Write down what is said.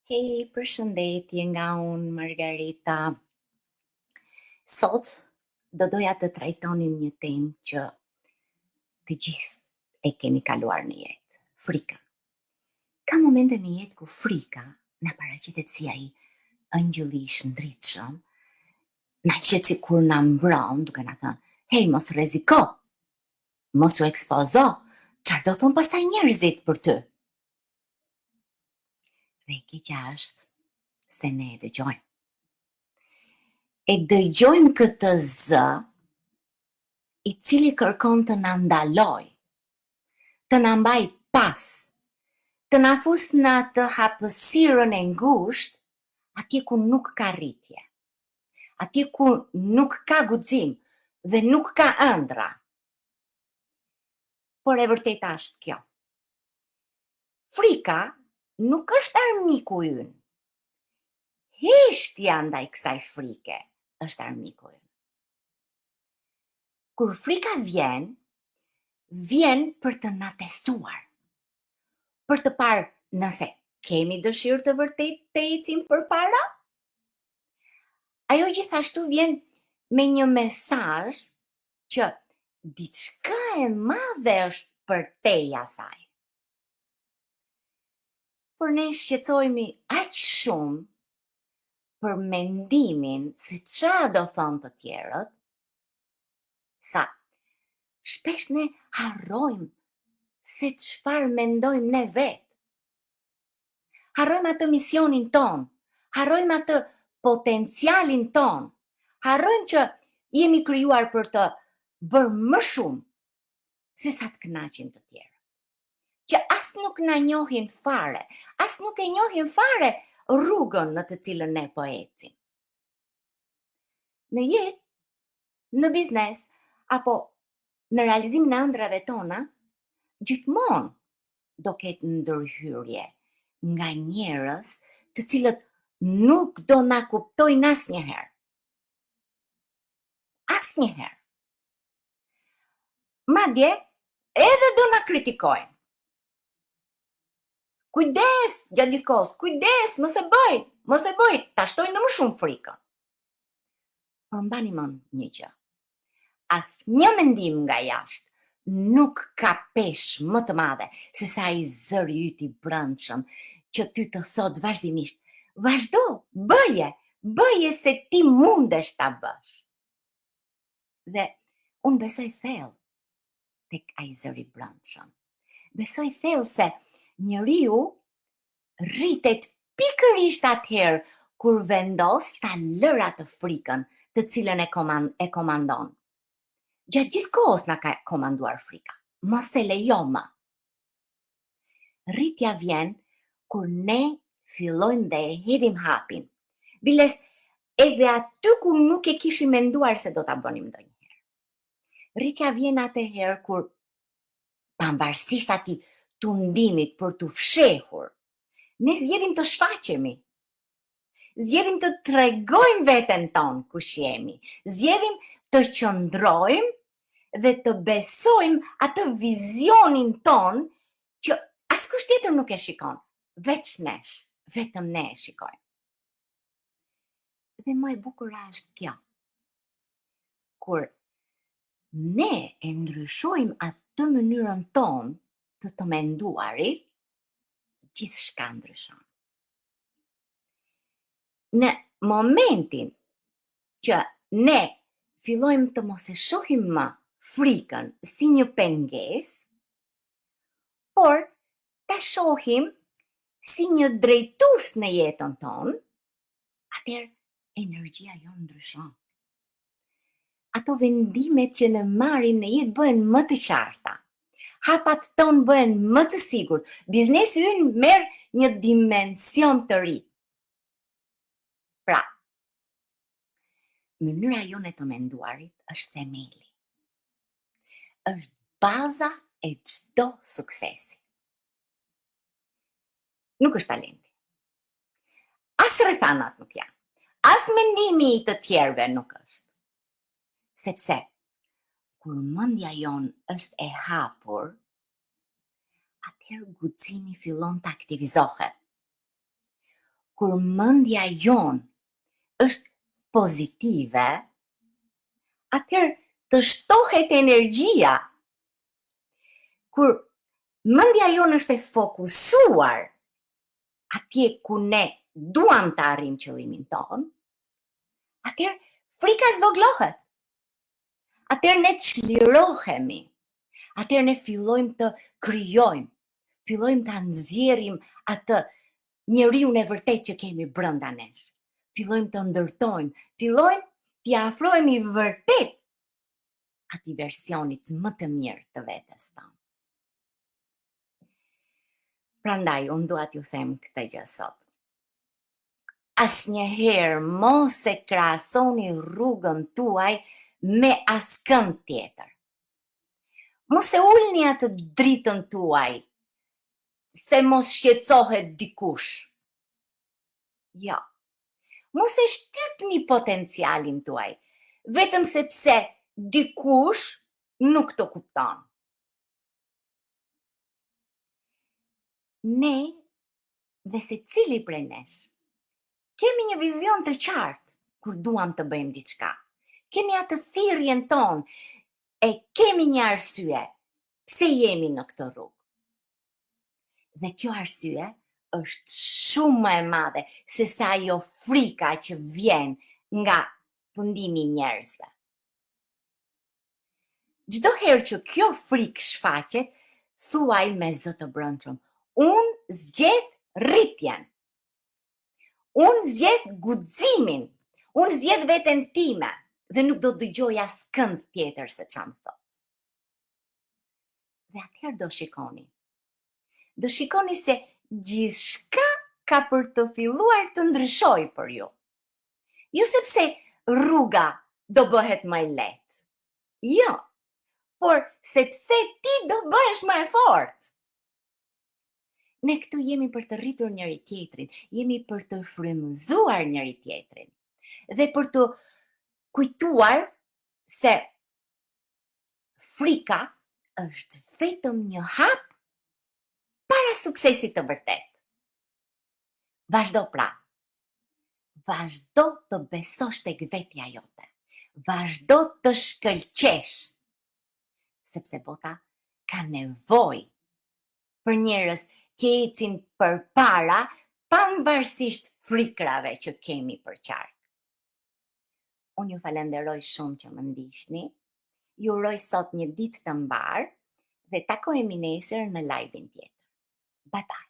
Hej, përshëndetje nga unë, Margarita. Sot do doja të trajtonim një temë që të gjithë e kemi kaluar në jetë, frika. Ka momente në jetë ku frika na paraqitet si ai ëngjëlli i shëndritshëm, na qet sikur na mbron duke na thënë, "Hej, mos rreziko, mos u ekspozo, çfarë do thon pastaj njerëzit për ty?" Dhe e keqja është se ne e dëgjojmë. E dëgjojmë këtë zë i cili kërkon të na ndaloj, të na mbaj pas, të na fus në atë hapësirën e ngushtë, atje ku nuk ka rritje, atje ku nuk ka guxim dhe nuk ka ëndra. Por e vërteta është kjo. Frika nuk është armiku ynë. Heshtja ndaj kësaj frike është armiku ynë. Kur frika vjen për të na testuar, për të parë nëse kemi dëshirë të vërtet të ecim përpara. Ajo gjithashtu vjen me një mesazh që diçka e madhe është për te asaj. Por ne shqetësohemi aq shumë për mendimin se çfarë do thonë të tjerët, sa shpesh ne harrojmë se çfarë mendojmë ne vetë. Harrojmë atë misionin ton, harrojmë atë potencialin ton, harrojmë që jemi krijuar për të bërë më shumë se sa të kënaqim të tjerët. Që as nuk na njohin fare, as nuk e njohin fare rrugën në të cilën ne po ecim. Në jetë, në biznes, apo në realizimin e ëndrave tona, gjithmonë do ketë ndërhyrje nga njerëz të cilët nuk do na kuptojnë asnjëherë. Asnjëherë. Madje edhe do na kritikojnë. Kujdes, gjatë gjithë kohës, kujdes, mos e bëj, ta shtojnë më shumë frikën. Por mbani mend një gjë. Asnjë mendim nga jashtë nuk ka peshë më të madhe se sa ai zëri yt i brendshëm që ty të thot vazhdimisht, vazhdo, bëje se ti mundesh ta bësh. Dhe unë besoj thellë tek ai zëri i brendshëm. Besoj thellë se njeriu rritet pikërisht atëherë kur vendos ta lër atë frikën të cilën e komandon. Gjatë gjithë kohës na ka komanduar frika. Mos e lejo më. Rritja vjen kur ne fillojmë dhe e hedhim hapin. Biles edhe aty ku nuk e kishim menduar se do ta bënim ndonjëherë. Rritja vjen atëherë kur pavarësisht atij tundimit për të fshehur, ne zgjedhim të shfaqemi. Zgjedhim të tregojmë veten tonë kush jemi. Zgjedhim të qëndrojmë dhe të besojmë atë vizionin ton që askush tjetër nuk e shikon, vetëm ne e shikojmë. Dhe më e bukur është kjo. Kur ne e ndryshojmë atë mënyrën tonë të menduarit, gjithçka ndryshon. Në momentin që ne fillojmë të mos e shohim më frikën si një pengesë, por ta shohim si një drejtues në jetën tonë, atëherë energjia jonë ndryshon. Ato vendimet që ne marrim në jetë bëhen më të qarta. Hapat tonë bëhen më të sigurt. Biznesi ynë merr një dimension të ri. Pra, mënyra jone të menduarit është themeli. Është baza e çdo suksesi. Nuk është talenti. As rrethanat nuk janë. As mendimi i të tjerëve nuk është. Sepse kur mendja jonë është e hapur, atëherë guximi fillon të aktivizohet. Kur mendja jon është pozitive, atëherë të shtohet energjia. Kur mendja jon është e fokusuar atje ku ne duam të arrijmë qëllimin ton, atëherë frika zvoglohet. Atëherë ne çlirohemi. Atëherë ne fillojmë të krijojmë, fillojmë ta nxjerrim atë njeriun e vërtet që kemi brenda nesh. Fillojmë të ndërtojmë, fillojmë t'i afrohemi vërtet atij versionit më të mirë të vetes tonë. Prandaj, unë dua t'ju them këtë gjë sot. Asnjëherë mos e krahasoni rrugën tuaj me askënd tjetër. Mos e ulni atë dritën tuaj, se mos shqetësohet dikush. Jo. Mos e shtypni potencialin tuaj, vetëm sepse dikush nuk të kupton. Ne, dhe secili prej nesh, kemi një vizion të qartë kur duam të bëjmë diçka. Kemi atë thirrjen tonë e kemi një arsye pse jemi në këtë rrugë. Dhe kjo arsye është shumë më e madhe se sa ajo frika që vjen nga fundimi i njerëzve. Çdo herë që kjo frikë shfaqet, thuaj me zë të brendshëm: unë zgjedh rritjen. Unë zgjedh guximin. Unë zgjedh veten time dhe nuk do të dëgjoj askënd tjetër se çfarë më thot. Dhe atëherë do shikoni. Do shikoni se gjithçka ka për të filluar të ndryshojë për ju. Jo sepse rruga do bëhet më e lehtë. Jo, por sepse ti do bëhesh më e fortë. Ne këtu jemi për të rritur njëri tjetrin, jemi për të frymëzuar njëri tjetrin dhe për të kujtuar se frika është vetëm një hap para suksesit të vërtet. Vazhdo pra. Vazhdo të besosh tek vetja jote. Vazhdo të shkëlqesh. Sepse bota ka nevojë për njerëz që ecin përpara pavarësisht frikrave që kemi për qark. Unë ju falenderoj shumë që më ndiqni. Ju uroj sot një ditë të mbar dhe takohemi nesër në live-in tjetër. Bye bye.